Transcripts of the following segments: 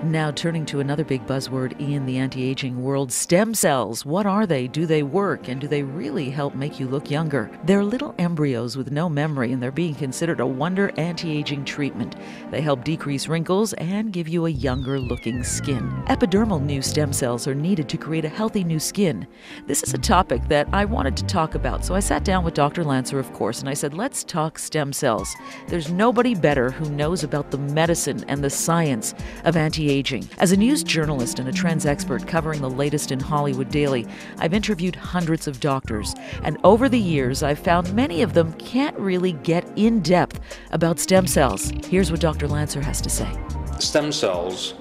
Now turning to another big buzzword in the anti-aging world, stem cells. What are they? Do they work? And do they really help make you look younger? They're little embryos with no memory, and they're being considered a wonder anti-aging treatment. They help decrease wrinkles and give you a younger looking skin. Epidermal new stem cells are needed to create a healthy new skin. This is a topic that I wanted to talk about, so I sat down with Dr. Lancer, of course, and I said, let's talk stem cells. There's nobody better who knows about the medicine and the science of anti-aging. As a news journalist and a trends expert covering the latest in Hollywood daily, I've interviewed hundreds of doctors, and over the years I've found many of them can't really get in depth about stem cells. Here's what Dr. Lancer has to say. Stem cells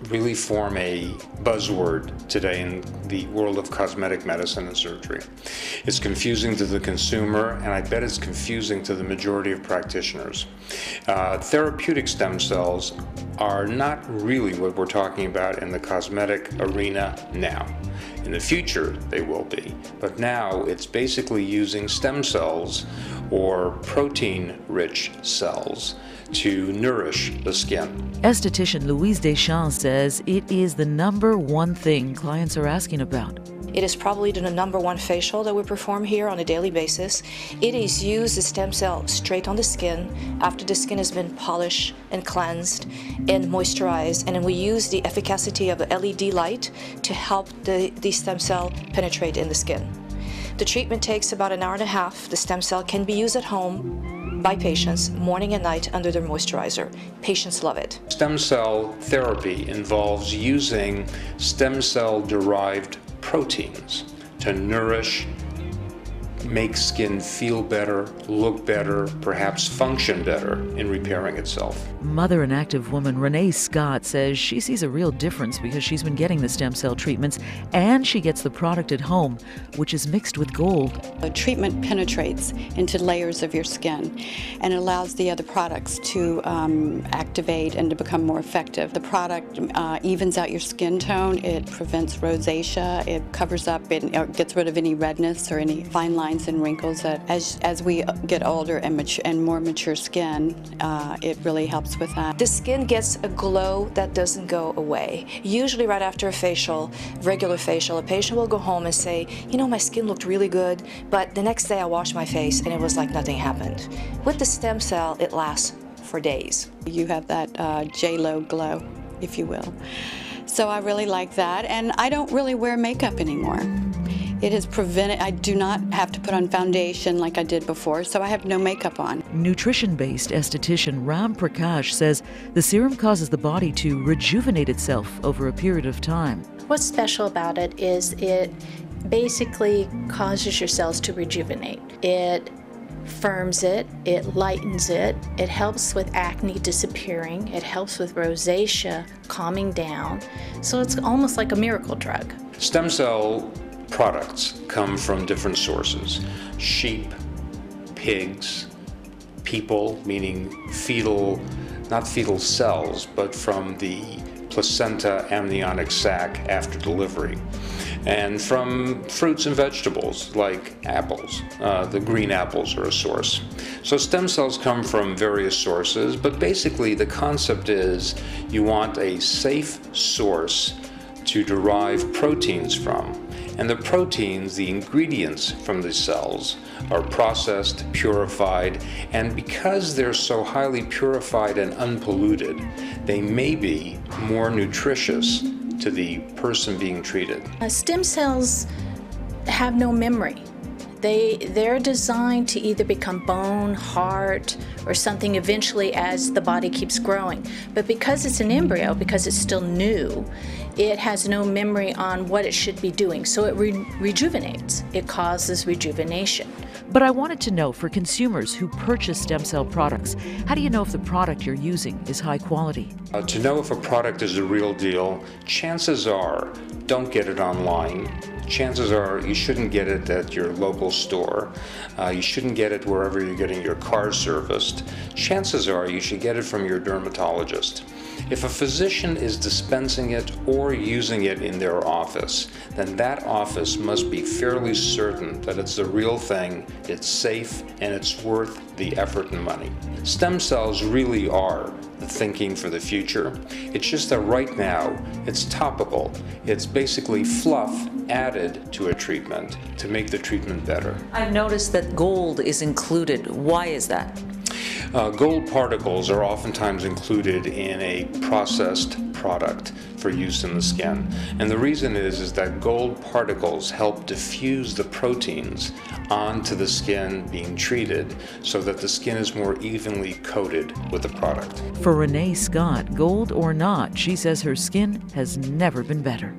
really form a buzzword today in the world of cosmetic medicine and surgery. It's confusing to the consumer, and I bet it's confusing to the majority of practitioners. Therapeutic stem cells are not really what we're talking about in the cosmetic arena now. In the future, they will be, but now it's basically using stem cells or protein-rich cells to nourish the skin. Esthetician Louise Deschamps says it is the number one thing clients are asking about. It is probably the number one facial that we perform here on a daily basis. It is used as stem cell straight on the skin after the skin has been polished and cleansed and moisturized, and then we use the efficacy of the LED light to help the stem cell penetrate in the skin. The treatment takes about an hour and a half. The stem cell can be used at home by patients morning and night under their moisturizer. Patients love it. Stem cell therapy involves using stem cell derived proteins to nourish, make skin feel better, look better, perhaps function better in repairing itself. Mother and active woman Renee Scott says she sees a real difference because she's been getting the stem cell treatments and she gets the product at home, which is mixed with gold. The treatment penetrates into layers of your skin and allows the other products to activate and to become more effective. The product evens out your skin tone, it prevents rosacea, it covers up, it gets rid of any redness or any fine lines and wrinkles that as we get older and more mature skin, it really helps with that. The skin gets a glow that doesn't go away. Usually right after a facial, regular facial, a patient will go home and say, you know, my skin looked really good, but the next day I washed my face and it was like nothing happened. With the stem cell, it lasts for days. You have that J-Lo glow, if you will. So I really like that, and I don't really wear makeup anymore. It has prevented, I do not have to put on foundation like I did before, so I have no makeup on. Nutrition-based esthetician Ram Prakash says the serum causes the body to rejuvenate itself over a period of time. What's special about it is it basically causes your cells to rejuvenate. It firms it, it lightens it, it helps with acne disappearing, it helps with rosacea calming down, so it's almost like a miracle drug. Stem cell products come from different sources: sheep, pigs, people, meaning not fetal cells, but from the placenta amniotic sac after delivery, and from fruits and vegetables like apples. The green apples are a source. So stem cells come from various sources, but basically the concept is you want a safe source to derive proteins from. And the proteins, the ingredients from the cells, are processed, purified, and because they're so highly purified and unpolluted, they may be more nutritious to the person being treated. Stem cells have no memory. They're designed to either become bone, heart, or something eventually as the body keeps growing. But because it's an embryo, because it's still new, it has no memory on what it should be doing, so it rejuvenates. It causes rejuvenation. But I wanted to know, for consumers who purchase stem cell products, how do you know if the product you're using is high quality? To know if a product is the real deal, chances are don't get it online. Chances are you shouldn't get it at your local store. You shouldn't get it wherever you're getting your car serviced. Chances are you should get it from your dermatologist. If a physician is dispensing it or using it in their office, then that office must be fairly certain that it's the real thing it's safe, and it's worth the effort and money. Stem cells really are the thinking for the future. It's just that right now, it's topical. It's basically fluff added to a treatment to make the treatment better. I've noticed that gold is included. Why is that? Gold particles are oftentimes included in a processed product for use in the skin. And the reason is that gold particles help diffuse the proteins onto the skin being treated so that the skin is more evenly coated with the product. For Renee Scott, gold or not, she says her skin has never been better.